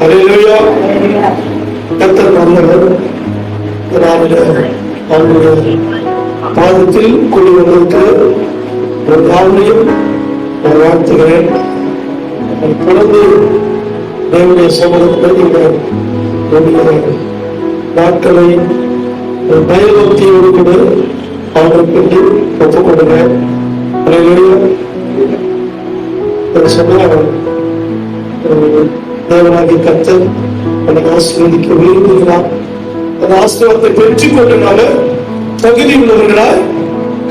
அல்லேலூயா. கர்த்தர் நல்லவர். அவருடைய பாதத்தில் கூடி வந்திருக்கிற ஒரு யாவரையும் வாழ்த்துகிறேன். தொடர்ந்து தேவனுடைய சமூகத்தில் நாட்களை பயபக்தியோடு கூட அவர்களுக்கு ஒப்புக் கொடுங்க. தேவனாகிய கர்த்தர் அதை ஆசீர்வதிக்க விரும்புகிறார். அந்த ஆசீர்வாதத்தை பெற்றுக் கொண்டனால தகுதி உள்ளவர்களாய்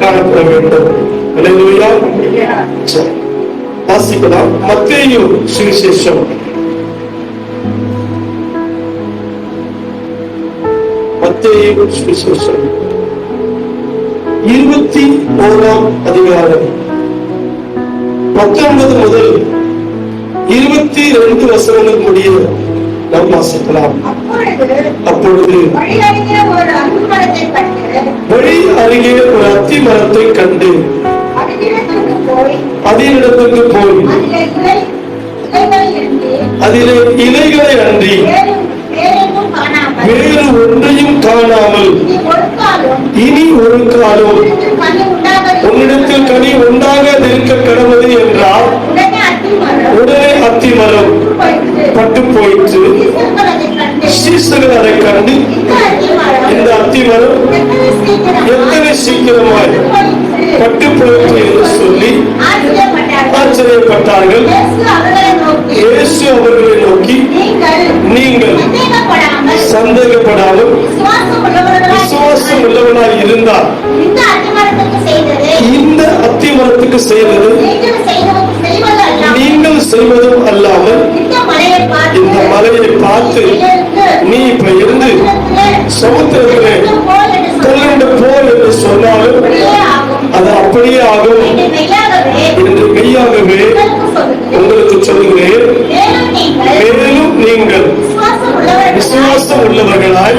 காணப்பட வேண்டும். அல்லேலூயா. வாசிக்கலாம். மத்தேயு சுவிசேஷம் மத்தேயு சுவிசேஷம் 21ஆம் அதிகாரம் 19 முதல் 22 வசனங்கள் முடிய நாம் வாசிக்கலாம். அப்பொழுது வழி அருகே ஒரு அத்தி மரத்தை கண்டு அதனிடத்துக்கு போய் அதிலே இலைகளை அன்றி வேறு ஒன்றையும் காணாமல் இனி ஒரு காலம் உன்னிடத்தில் கனி உண்டாகாதிருக்க கடவுது என்றால் உடனே அத்தி மரம் பட்டு போயிற்று. சீசர்கள் அதை கண்டு இந்த அத்தி மரம் எத்தனை சீக்கிரமாய் பட்டு போயிற்று என்று சொல்லி ஆச்சரியப்பட்டார்கள். இயேசு அவர்களை நோக்கி, நீங்கள் சந்தேகப்படாமல் விசுவாசம் உள்ளவனாய் இருந்தால் இந்த அத்தி மரத்துக்கு செய்தது நீங்கள் செய்வதும் அல்லாமல் இந்த மலையை பார்த்து நீ இப்ப இருந்து சமுத்திரத்திலே தள்ளிண்டு போ என்று சொன்னாலும் அது அப்படியே ஆகும் என்று மெய்யாகவே உங்களுக்கு சொல்லுகிறேன். மேலும் நீங்கள் விசுவாசம் உள்ளவர்களாய்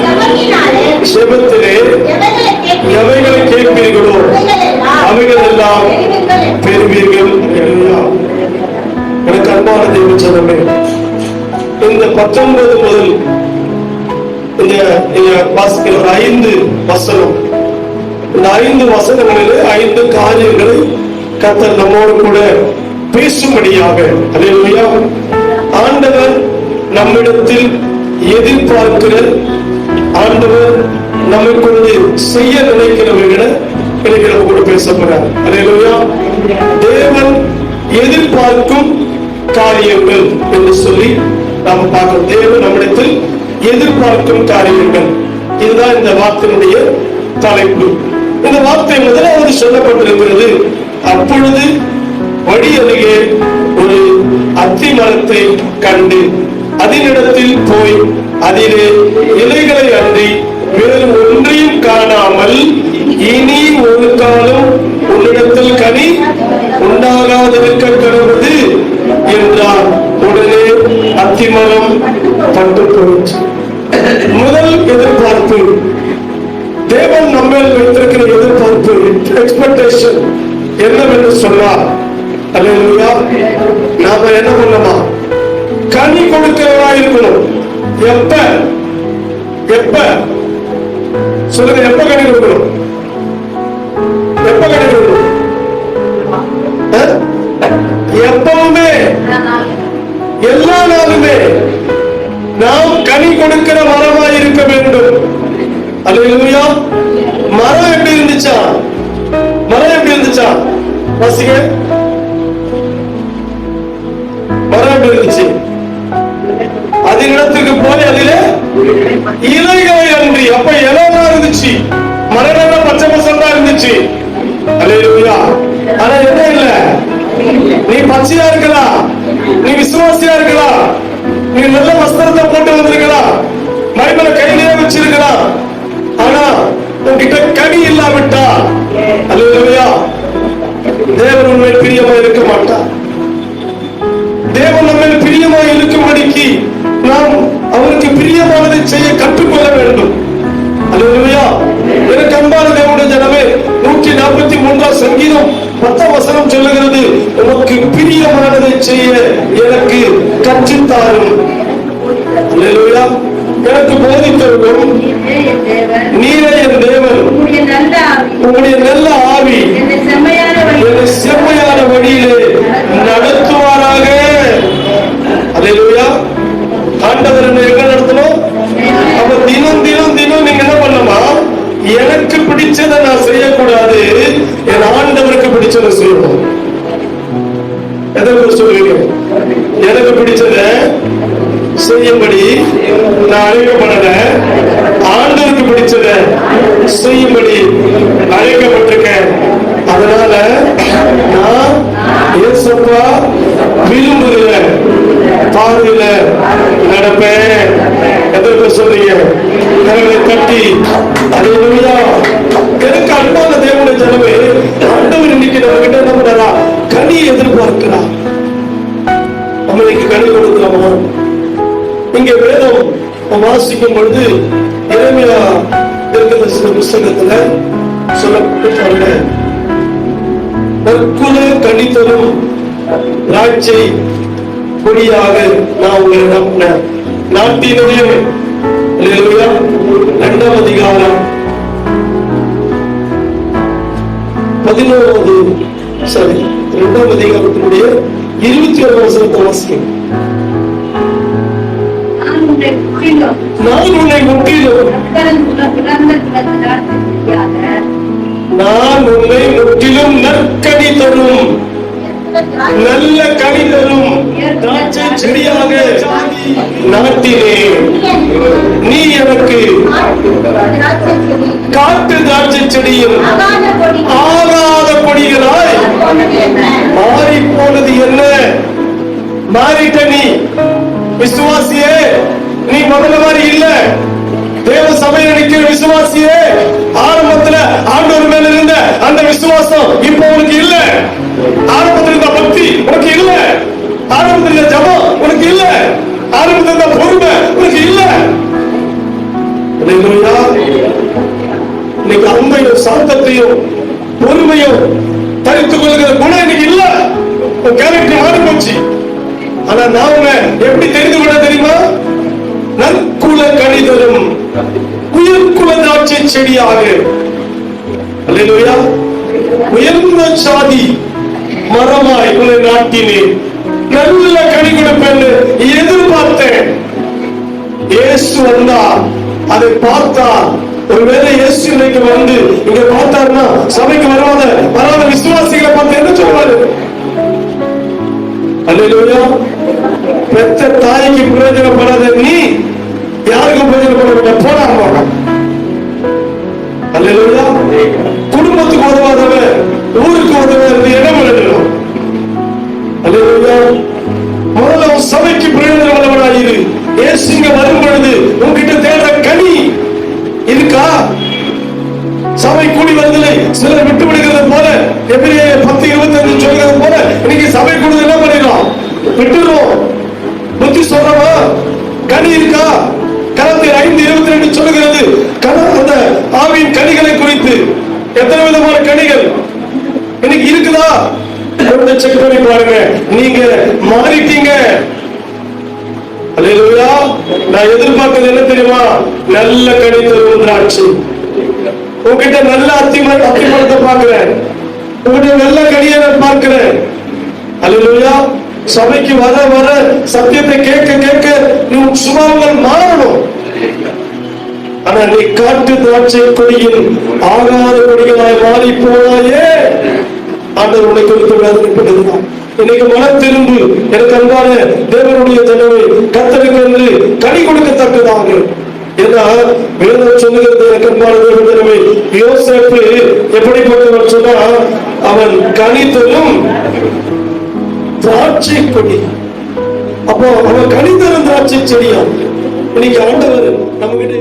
செபத்திலே எவைகளை கேட்பீர்களோ அவைகள் எல்லாம் பெறுவீர்கள். எனக்கு அன்பான தேவ ஜனமே, இந்த 19 முதல் வாசிக்கிற 5 வசனம், இந்த 5 வசனங்களிலே 5 காரியங்களை கர்த்தர் நம்மோடு கூட பேசும்படியாக அல்லேலூயா ஆண்டவர் நம்மிடத்தில் எதிர்பார்க்கிற, ஆண்டவர் நம்மை கொண்டு செய்ய நினைக்கிறவர்களை இன்னைக்கு நம்ம கூட பேசப்படுறார். அல்லேலூயா. தேவன் எதிர்பார்க்கும் காரியங்கள் என்று சொல்லி நாம் பார்க்கிறோம். தேவன் நம்மிடத்தில் எதிர்பார்க்கும் காரியங்கள், இதுதான் இந்த வார்த்தையினுடைய தலைப்பு. இந்த வார்த்தை முதலாவது சொல்லப்பட்டிருக்கிறது. அப்பொழுது வழி அருகே ஒரு அத்தி மரத்தை கண்டு அதனிடத்தில் போய் அதிலே இலைகளை அன்றி வேறு ஒன்றையும் காணாமல் இனி ஒரு காலம் உன்னிடத்தில் கனி உண்டாகாதிருக்க கடவுது என்றார். உடனே அத்திமரம் பட்டு போயிற்று. முதல் எதிர்பார்ப்பு, தேவன் நம்மேல் வைத்திருக்கிற எதிர்பார்ப்பு, எக்ஸ்பெக்டேஷன் என்னவென்று சொன்னார். அல்லேலூயா. நாம என்ன பண்ணணுமா? கனி கொடுக்கிறவா இருக்கணும். எப்ப எப்ப சொல்லுங்க, எப்ப கனி கொடுக்கணும்? எப்ப கனி கொடுக்கணும்? எப்பவுமே, எல்லா நாளுமே நாம் கனி கொடுக்கிற மரமாய் இருக்க வேண்டும். அல்லேலூயா. மரம் எப்படி இருந்துச்சா? மரம் எப்படி இருந்துச்சா? வாசிங்க. மரம் எப்படி இருந்துச்சு? அதனிடத்துக்கு போய் அதிலே இலைகளை அன்றி, அப்ப இலைதான் இருந்துச்சு, மரம் பச்சை பசந்தா இருந்துச்சு. அல்லேலூயா. ஆனா என்ன இல்ல, நீ பச்சையா இருக்கலாம், நீ விசுவாசியா இருக்கலாம், நீ நல்ல வஸ்திரத்தை போட்டு வந்திருக்கலாம், பைபிளை கையிலே வச்சிருக்கலாம், ஆனா உன்கிட்ட கனி இல்லாவிட்டா அல்லேலூயா தேவன் உண்மை பிரியமா இருக்க மாட்டார். தேவன் நம்ம பிரியமா இருக்கும்படிக்கு நாம் அவருக்கு பிரியமானதை செய்ய கற்றுக்கொள்ள வேண்டும். அல்லேலூயா. எனக்கு அன்பான தேவனுடைய ஜனமே, 143 சங்கீதம் 10 வசனம் சொல்லுகிறது, உனக்கு பிரியமானதை செய்ய எனக்கு கற்றுத்தாரும். எனக்கு போதித்தவரும் நீரே என் தேவன். உம்முடைய நல்ல ஆவி என்னை செம்மையான வழியிலே நடத்துவாராக. அல்லேலூயா. ஆண்டவர் என்ன எங்க நடத்தணும்? அப்ப தினம் தினம் தினம் நீங்க என்ன பண்ணணுமா? எனக்கு பிடிச்சதை நான் செய்யக்கூடாது, என் ஆண்டவருக்கு பிடிச்சதை செய்யணும். எதற்கு சொல்லுவீங்க? எனக்கு பிடிச்சத செய்யும்படி நான் அழைக்கப்படல, ஆண்டவருக்கு பிடிச்சத செய்யும்படி அழைக்கப்பட்டிருக்கேன். அதனால நான் ஏசப்பா விரும்புகிற பாதையில நடப்பேன். எதற்கு சொல்றீங்க? கரங்களை தட்டி அல்லேலூயா. எனக்கு அன்பான தேவனுடைய ஜனமே, ஆண்டவர் இன்னைக்கு நம்ம கிட்ட என்ன பண்றா? கனி எதிர்பார்க்கிறார். நம்ம இன்னைக்கு கனி கொடுக்கிறோமா? இங்க வேதம் வாசிக்கும் பொழுது எரேமியா புஸ்தகத்துல சொல்லப்பட்ட நற்குல கனி தரும் திராட்சை கொடியாக நான் உங்களை நாட்டினுடைய 2ஆம் அதிகாரம் 2ஆம் அதிகாரத்தினுடைய 21 வசனத்தை வாசிக்கும். நான் உன்னை முற்றிலும் நற்கனி தரும் நல்ல கனி தரும் திராட்சை செடியாக நாட்டினேன். நீ எனக்கு காட்டு திராட்சை செடியும் ஆகாத கொடிகளாய் மாறி போனது என்ன? மாறிட்ட நீ விசுவாசியே, நீ முதல்ல மாதிரி இல்ல. தேவ சபையில் நிற்கிற விசுவாசியே, ஆரம்பத்துல ஆண்டவர் மேல இருந்த அந்த விசுவாசம் இப்ப உனக்கு இல்ல. ஆரம்பத்தில் இருந்த பக்தி உனக்கு இல்ல. ஆரம்பத்தில் இருந்த ஜபம் உனக்கு இல்ல. ஆரம்பத்தில் இருந்த பொறுமை உனக்கு இல்ல. இன்னைக்கு அன்பையும் சாந்தத்தையும் பொறுமையும் தரித்துக் கொள்கிற குணம் இன்னைக்கு இல்ல. கேரக்டர் மாறி போச்சு. ஆனா நாம எப்படி தெரிந்து கொள்ள தெரியுமா? நற்குல கனி தரும் உயர்குல திராட்சை செடியாக. அல்லேலூயா. உயர்ந்த சாதி மரமாய் உன்னை நாட்டினேன். நல்ல கனி கொடுப்பேன்னு எதிர்பார்த்தேன். இயேசு வந்தா அதை பார்த்தா, ஒருவேளை இயேசு இன்னைக்கு வந்து இங்க பார்த்தாருன்னா சபைக்கு வராத விசுவாசிகளை பார்த்து என்ன சொல்வாரு? அல்லேலூயா. பெத்த தாய்க்கு பிரயோஜனப்படாத நீ யாருக்கு பிரயோஜனப்பட போனா? அல்லேலூயா. குடும்பத்துக்கு உதவாதவன் ஊருக்கு உதவாத இடம் எழுதணும். அல்லேலூயா. முதல்ல சபைக்கு பிரயோஜனம் உள்ளவனாயிரு. இயேசு இங்க வரும் பொழுது உன்கிட்ட தேடுற கனி இருக்கா? சபை கூடி வருவதில்லை சிலர் விட்டு விடுகிறது போல, எபிரேயர் 10:25 சொல்கிறது போல இன்னைக்கு சபை கூடுதல் என்ன பண்ணிடுறோம்? விட்டுறோம். புத்தி சொல்றவா? கனி இருக்கா? கலாத்தியர் 5:22 சொல்லுகிறது அந்த ஆவியின் கனிகளை குறித்து. எத்தனை விதமான கனிகள் இன்னைக்கு இருக்குதா? செக் பண்ணி பாருங்க. நீங்க மாறிட்டீங்க. அல்லேலூயா. நான் எதிர்பார்க்கிறது என்ன தெரியுமா? நல்ல கனி தரும் திராட்சை. உங்ககிட்ட நல்ல அத்திமரத்தை பார்க்கிறேன். உங்ககிட்ட நல்ல கனியை நான் பார்க்கிறேன். அல்லேலூயா. சபைக்கு வர வர சத்தியத்தை கேட்க கேட்க நீ சுபாவங்கள் மாறணும். ஆனா நீ காட்டு திராட்சை கொடியில் ஆகாத கொடிகளாய் மாறி போனாயே, ஆண்டவர் உன்னை குறித்து வேதனைப்படுகிறார். இன்னைக்கு மனம் திரும்பு. எனக்கு அன்பான தேவனுடைய ஜனமே, கர்த்தருக்கு என்று கனி கொடுக்கத்தக்கதாக. ஏன்னா வேதம் சொல்லுகிறது, எனக்கு அன்பான தேவனுடைய ஜனமே, யோசேப்பு எப்படிப்பட்டவன் சொன்னா, அவன் கனி தரும் திராட்சை கொடி. அப்போ அவன் கனி தரும் திராட்சை செடியா. இன்னைக்கு ஆண்டவர் நம்ம கிட்ட